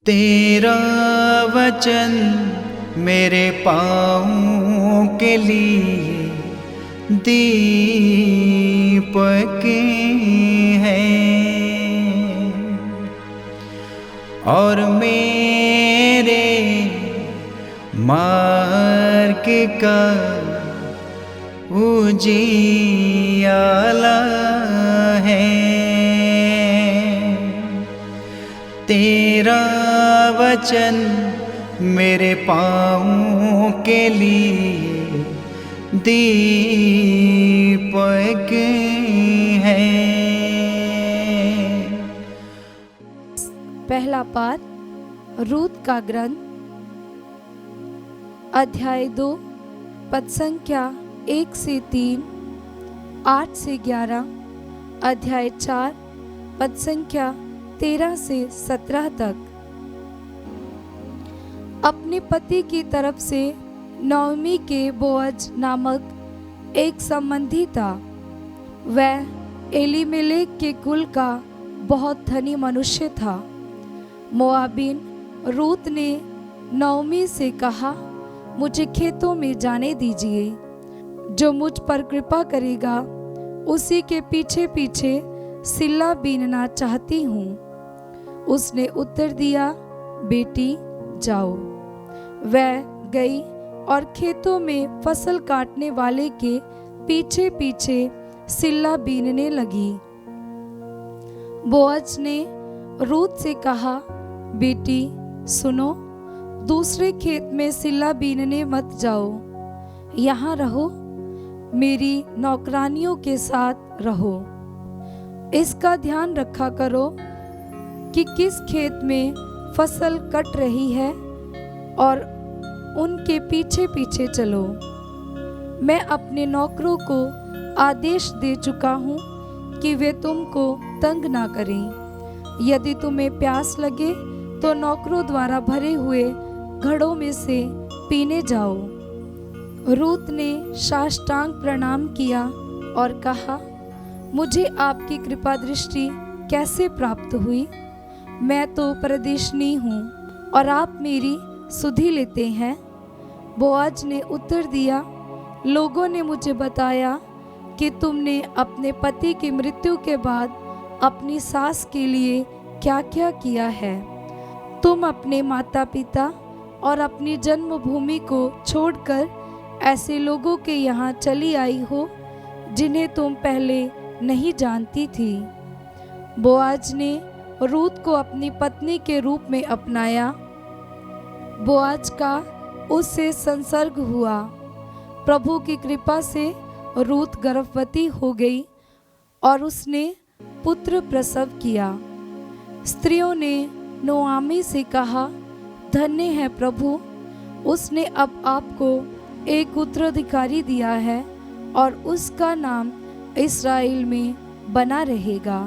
तेरा वचन मेरे पाँवों के लिए दीपक है और मेरे मार्ग का उजियाला है। तेरा वचन मेरे पाँवों के लिए दीपक है। पहला पाठ रूत का ग्रंथ अध्याय 2 पद संख्या 1 से 3, 8 से 11, अध्याय 4 पद संख्या 13 से 17 तक। अपने पति की तरफ से नओमी के बोअज नामक एक संबंधी था। वह एलीमेलेक के कुल का बहुत धनी मनुष्य था। मोआबिन रूत ने नओमी से कहा, मुझे खेतों में जाने दीजिए। जो मुझ पर कृपा करेगा उसी के पीछे पीछे सिल्ला बीनना चाहती हूँ। उसने उत्तर दिया, बेटी जाओ। वह गई और खेतों में फसल काटने वाले के पीछे पीछे सिल्ला बीनने लगी। बोअज ने रूत से कहा, बेटी सुनो, दूसरे खेत में सिल्ला बीनने मत जाओ, यहाँ रहो, मेरी नौकरानियों के साथ रहो। इसका ध्यान रखा करो कि किस खेत में फसल कट रही है और उनके पीछे पीछे चलो। मैं अपने नौकरों को आदेश दे चुका हूँ कि वे तुमको तंग ना करें। यदि तुम्हें प्यास लगे तो नौकरों द्वारा भरे हुए घड़ों में से पीने जाओ। रूत ने साष्टांग प्रणाम किया और कहा, मुझे आपकी कृपा दृष्टि कैसे प्राप्त हुई? मैं तो परदेशनी हूँ और आप मेरी सुधि लेते हैं। बोअज ने उत्तर दिया, लोगों ने मुझे बताया कि तुमने अपने पति की मृत्यु के बाद अपनी सास के लिए क्या क्या किया है। तुम अपने माता पिता और अपनी जन्मभूमि को छोड़कर ऐसे लोगों के यहाँ चली आई हो जिन्हें तुम पहले नहीं जानती थी। बोअज ने रूत को अपनी पत्नी के रूप में अपनाया। बोअज का उससे संसर्ग हुआ। प्रभु की कृपा से रूत गर्भवती हो गई और उसने पुत्र प्रसव किया। स्त्रियों ने नोआमी से कहा, धन्य है प्रभु, उसने अब आपको एक उत्तराधिकारी दिया है और उसका नाम इस्राएल में बना रहेगा।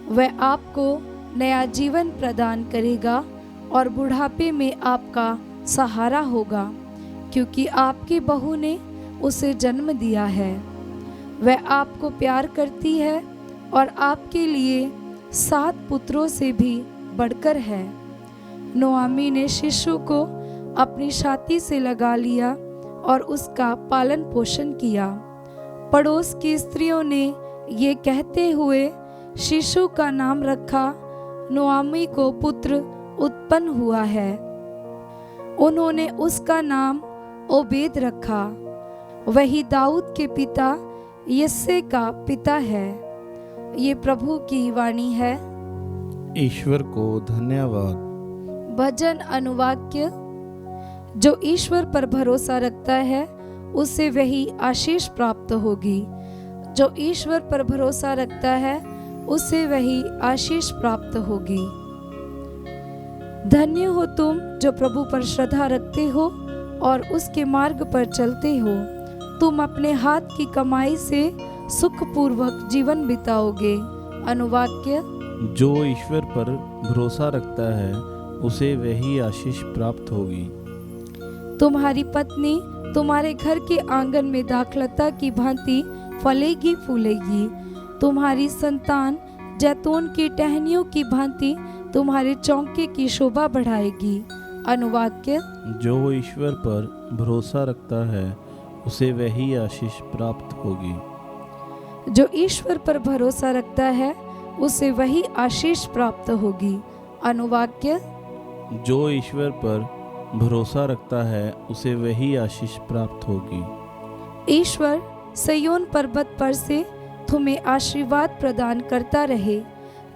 वह आपको नया जीवन प्रदान करेगा और बुढ़ापे में आपका सहारा होगा, क्योंकि आपकी बहू ने उसे जन्म दिया है। वह आपको प्यार करती है और आपके लिए 7 पुत्रों से भी बढ़कर है। नोआमी ने शिशु को अपनी छाती से लगा लिया और उसका पालन पोषण किया। पड़ोस की स्त्रियों ने ये कहते हुए शिशु का नाम रखा, नोआमी को पुत्र उत्पन्न हुआ है। उन्होंने उसका नाम ओबेद रखा। वही दाऊद के पिता यस्से का पिता है। ये प्रभु की वाणी है। ईश्वर को धन्यवाद। भजन अनुवाक्य। जो ईश्वर पर भरोसा रखता है उसे वही आशीष प्राप्त होगी। जो ईश्वर पर भरोसा रखता है उसे वही आशीष प्राप्त होगी। धन्य हो तुम जो प्रभु पर श्रद्धा रखते हो और उसके मार्ग पर चलते हो। तुम अपने हाथ की कमाई से सुखपूर्वक जीवन बिताओगे। अनुवाक्य। जो ईश्वर पर भरोसा रखता है उसे वही आशीष प्राप्त होगी। तुम्हारी पत्नी तुम्हारे घर के आंगन में दाखलता की भांति फलेगी फूलेगी। तुम्हारी संतान जैतून की टहनियों की भांति तुम्हारे चौके की शोभा बढ़ाएगी। अनुवाक्य। जो ईश्वर पर भरोसा रखता है उसे वही आशीष प्राप्त होगी। जो ईश्वर पर भरोसा रखता है उसे वही आशीष प्राप्त होगी। अनुवाक्य। जो ईश्वर पर भरोसा रखता है उसे वही आशीष प्राप्त होगी। ईश्वर सिय्योन पर्वत पर से तुम्हें आशीर्वाद प्रदान करता रहे,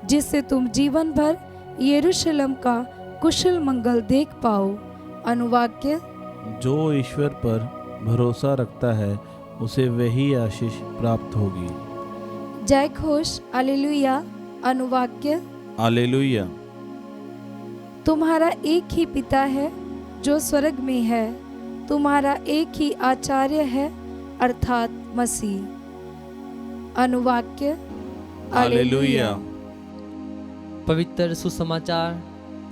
जिससे तुम जीवन भर यरूशलेम का कुशल मंगल देख पाओ। अनुवाक्य। जो ईश्वर पर भरोसा रखता है उसे वही आशीष प्राप्त होगी। जय घोष हालेलुया। अनुवाक्य। हालेलुया। तुम्हारा एक ही पिता है जो स्वर्ग में है, तुम्हारा एक ही आचार्य है अर्थात मसीह। अनुवाक्य। हालेलुया। पवित्र सुसमाचार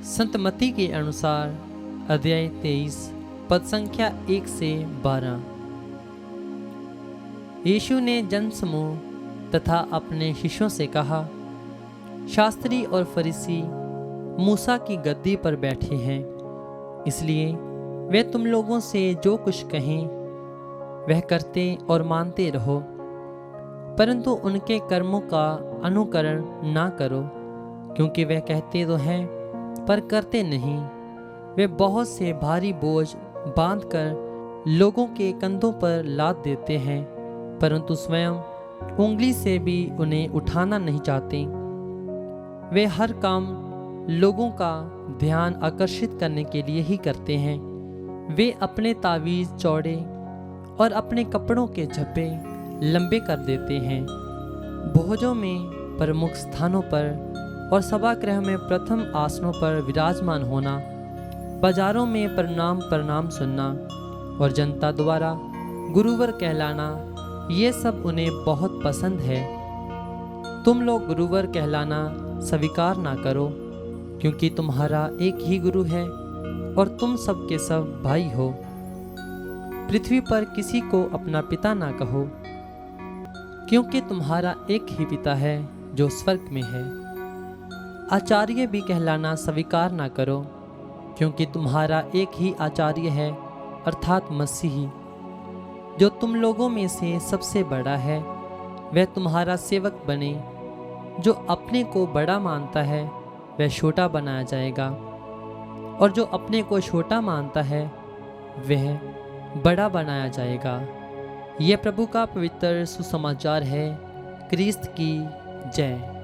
संत मत्ती के अनुसार अध्याय 23 पद संख्या 1 से 12। यीशु ने जनसमूह तथा अपने शिष्यों से कहा, शास्त्री और फरीसी मूसा की गद्दी पर बैठे हैं, इसलिए वे तुम लोगों से जो कुछ कहें वह करते और मानते रहो, परंतु उनके कर्मों का अनुकरण ना करो, क्योंकि वे कहते तो हैं पर करते नहीं। वे बहुत से भारी बोझ बांधकर लोगों के कंधों पर लाद देते हैं, परंतु स्वयं उंगली से भी उन्हें उठाना नहीं चाहते। वे हर काम लोगों का ध्यान आकर्षित करने के लिए ही करते हैं। वे अपने तावीज़ चौड़े और अपने कपड़ों के झप्पे लंबे कर देते हैं। भोजों में प्रमुख स्थानों पर और सभागृह में प्रथम आसनों पर विराजमान होना, बाजारों में प्रणाम सुनना और जनता द्वारा गुरुवर कहलाना, ये सब उन्हें बहुत पसंद है। तुम लोग गुरुवर कहलाना स्वीकार ना करो, क्योंकि तुम्हारा एक ही गुरु है और तुम सब के सब भाई हो। पृथ्वी पर किसी को अपना पिता ना कहो, क्योंकि तुम्हारा एक ही पिता है जो स्वर्ग में है। आचार्य भी कहलाना स्वीकार ना करो, क्योंकि तुम्हारा एक ही आचार्य है अर्थात मसीही। जो तुम लोगों में से सबसे बड़ा है वह तुम्हारा सेवक बने। जो अपने को बड़ा मानता है वह छोटा बनाया जाएगा, और जो अपने को छोटा मानता है वह बड़ा बनाया जाएगा। यह प्रभु का पवित्र सुसमाचार है। क्रिस्त की जय।